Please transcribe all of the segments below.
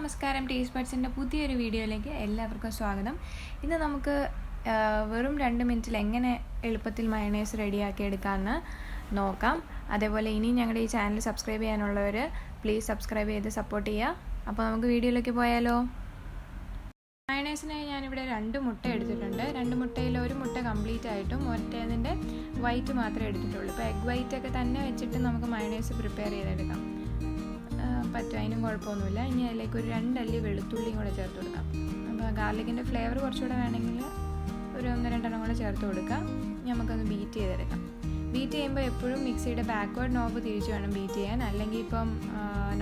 നമസ്കാരം. ടേസ്റ്റ്ബഡ്സിൻ്റെ പുതിയൊരു വീഡിയോയിലേക്ക് എല്ലാവർക്കും സ്വാഗതം. ഇന്ന് നമുക്ക് വെറും 2 മിനിറ്റിൽ എങ്ങനെ എളുപ്പത്തിൽ മയണൈസ് റെഡിയാക്കി എടുക്കാമെന്ന് നോക്കാം. അതേപോലെ ഇനി ഞങ്ങളുടെ ഈ ചാനൽ സബ്സ്ക്രൈബ് ചെയ്യാനുള്ളവർ പ്ലീസ് സബ്സ്ക്രൈബ് ചെയ്ത് സപ്പോർട്ട് ചെയ്യുക. അപ്പോൾ നമുക്ക് വീഡിയോയിലേക്ക് പോയാലോ. മയണൈസിനായി ഞാനിവിടെ 2 മുട്ട എടുത്തിട്ടുണ്ട്. 2 മുട്ടയിൽ ഒരു മുട്ട കംപ്ലീറ്റ് ആയിട്ടും ഒറ്റേതിൻ്റെ വൈറ്റ് മാത്രമേ എടുത്തിട്ടുള്ളൂ. ഇപ്പോൾ എഗ് വൈറ്റൊക്കെ തന്നെ വെച്ചിട്ട് നമുക്ക് മയണൈസ് പ്രിപ്പയർ ചെയ്തെടുക്കാം. പറ്റും, അതിനും കുഴപ്പമൊന്നുമില്ല. ഇനി അതിലേക്ക് ഒരു 2 അല്ലി വെളുത്തുള്ളിയും കൂടെ ചേർത്ത് കൊടുക്കാം. അപ്പോൾ ഗാർലിക്കിൻ്റെ ഫ്ലേവർ കുറച്ചുകൂടെ വേണമെങ്കിൽ ഒരു 1-2 കൂടെ ചേർത്ത് കൊടുക്കാം. നമുക്കൊന്ന് ബീറ്റ് ചെയ്തെടുക്കാം. ബീറ്റ് ചെയ്യുമ്പോൾ എപ്പോഴും മിക്സിയുടെ ബാക്ക്വേർഡ് നോബ് തിരിച്ച് വേണം ബീറ്റ് ചെയ്യാൻ. അല്ലെങ്കിൽ ഇപ്പം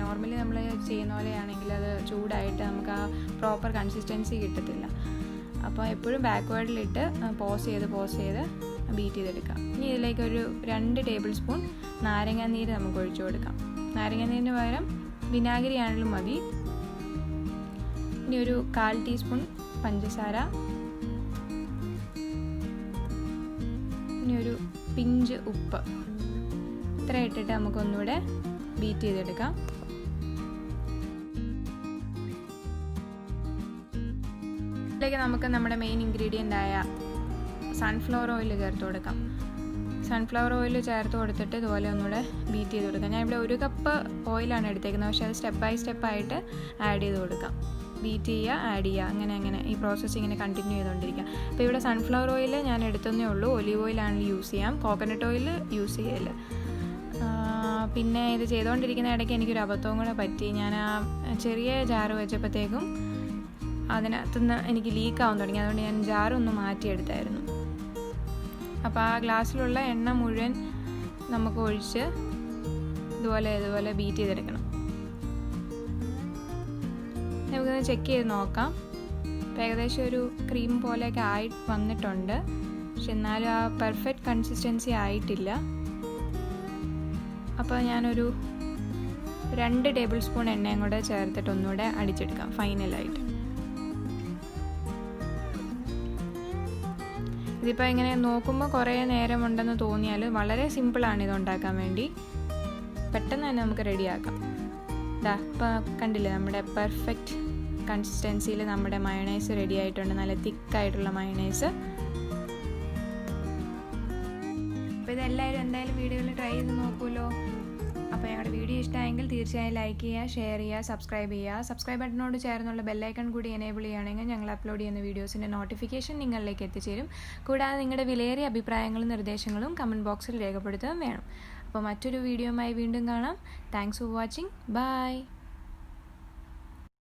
നോർമലി നമ്മൾ ചെയ്യുന്ന പോലെയാണെങ്കിൽ അത് ചൂടായിട്ട് നമുക്ക് ആ പ്രോപ്പർ കൺസിസ്റ്റൻസി കിട്ടത്തില്ല. അപ്പോൾ എപ്പോഴും ബാക്ക്വേർഡിലിട്ട് പോസ് ചെയ്ത് ബീറ്റ് ചെയ്തെടുക്കാം. ഇനി ഇതിലേക്ക് ഒരു 2 ടേബിൾ സ്പൂൺ നാരങ്ങാനീര് നമുക്ക് ഒഴിച്ചു കൊടുക്കാം. നാരങ്ങാനീരിന് പകരം വിനാഗിരി ആണെങ്കിലും മതി. ഇനി ഒരു 1/4 ടീസ്പൂൺ പഞ്ചസാര, ഇനി ഒരു പിഞ്ച് ഉപ്പ്, ഇത്ര ഇട്ടിട്ട് നമുക്കൊന്നുകൂടെ ബീറ്റ് ചെയ്തെടുക്കാം. ഇതിലേക്ക് നമുക്ക് നമ്മുടെ മെയിൻ ഇൻഗ്രീഡിയൻ്റ് ആയ സൺഫ്ലവർ ഓയിൽ ചേർത്ത് കൊടുക്കാം. സൺഫ്ലവർ ഓയിൽ ചേർത്ത് കൊടുത്തിട്ട് ഇതുപോലെ ഒന്നുകൂടെ ബീറ്റ് ചെയ്ത് കൊടുക്കാം. ഞാൻ ഇവിടെ 1 കപ്പ് ഓയിലാണ് എടുത്തേക്കുന്നത്, പക്ഷേ അത് സ്റ്റെപ്പ് ബൈ സ്റ്റെപ്പായിട്ട് ആഡ് ചെയ്ത് കൊടുക്കാം. ബീറ്റ് ചെയ്യുക, ആഡ് ചെയ്യുക, അങ്ങനെ ഈ പ്രോസസ്സ് ഇങ്ങനെ കണ്ടിന്യൂ ചെയ്തുകൊണ്ടിരിക്കുക. അപ്പോൾ ഇവിടെ സൺഫ്ലവർ ഓയിൽ ഞാൻ എടുത്തതേ ഉള്ളൂ. ഒലീവ് ഓയിലാണെങ്കിൽ യൂസ് ചെയ്യാം, കോക്കനട്ട് ഓയിൽ യൂസ് ചെയ്യല്. പിന്നെ ഇത് ചെയ്തുകൊണ്ടിരിക്കുന്ന ഇടയ്ക്ക് എനിക്കൊരു അബദ്ധവും കൂടെ പറ്റി. ഞാൻ ആ ചെറിയ ജാറ് വെച്ചപ്പോഴത്തേക്കും അതിനകത്തുനിന്ന് എനിക്ക് ലീക്കാവാൻ തുടങ്ങി. അതുകൊണ്ട് ഞാൻ ജാറൊന്ന് മാറ്റിയെടുത്തായിരുന്നു. അപ്പോൾ ആ ഗ്ലാസ്സിലുള്ള എണ്ണ മുഴുവൻ നമുക്ക് ഒഴിച്ച് ഇതുപോലെ ബീറ്റ് ചെയ്തെടുക്കണം. നമുക്കൊന്ന് ചെക്ക് ചെയ്ത് നോക്കാം. അപ്പോൾ ഏകദേശം ഒരു ക്രീം പോലെയൊക്കെ ആയി വന്നിട്ടുണ്ട്, പക്ഷെ എന്നാലും ആ പെർഫെക്റ്റ് കൺസിസ്റ്റൻസി ആയിട്ടില്ല. അപ്പോൾ ഞാനൊരു 2 ടേബിൾ സ്പൂൺ എണ്ണയും കൂടെ ചേർത്തിട്ട് ഒന്നുകൂടെ അടിച്ചെടുക്കാം ഫൈനലായിട്ട്. ഇതിപ്പോൾ ഇങ്ങനെ നോക്കുമ്പോൾ കുറേ നേരമുണ്ടെന്ന് തോന്നിയാൽ വളരെ സിമ്പിളാണ് ഇത് ഉണ്ടാക്കാൻ വേണ്ടി. പെട്ടെന്ന് തന്നെ നമുക്ക് റെഡിയാക്കാം. ഇപ്പോൾ കണ്ടില്ലേ, നമ്മുടെ പെർഫെക്റ്റ് കൺസിസ്റ്റൻസിയിൽ നമ്മുടെ മയണൈസ് റെഡി ആയിട്ടുണ്ട്. നല്ല തിക്കായിട്ടുള്ള മയണൈസ്. അപ്പോൾ ഇതെല്ലാവരും എന്തായാലും വീഡിയോയിൽ ട്രൈ ചെയ്ത് നോക്കുമല്ലോ. അപ്പോൾ ഞങ്ങളുടെ വീഡിയോ ഇഷ്ടമായെങ്കിൽ തീർച്ചയായും ലൈക്ക് ചെയ്യുക, ഷെയർ ചെയ്യുക, സബ്സ്ക്രൈബ് ചെയ്യുക. സബ്സ്ക്രൈബ് ബട്ടനോട് ചേർന്നുള്ള ബെല്ലൈക്കൺ കൂടി എനേബിൾ ചെയ്യുകയാണെങ്കിൽ ഞങ്ങൾ അപ്ലോഡ് ചെയ്യുന്ന വീഡിയോസിൻ്റെ നോട്ടിഫിക്കേഷൻ നിങ്ങളിലേക്ക് എത്തിച്ചേരും. കൂടാതെ നിങ്ങളുടെ വിലയേറിയ അഭിപ്രായങ്ങളും നിർദ്ദേശങ്ങളും കമൻറ്റ് ബോക്സിൽ രേഖപ്പെടുത്തുകയും വേണം. അപ്പോൾ മറ്റൊരു വീഡിയോയുമായി വീണ്ടും കാണാം. Thanks for watching. ബൈ.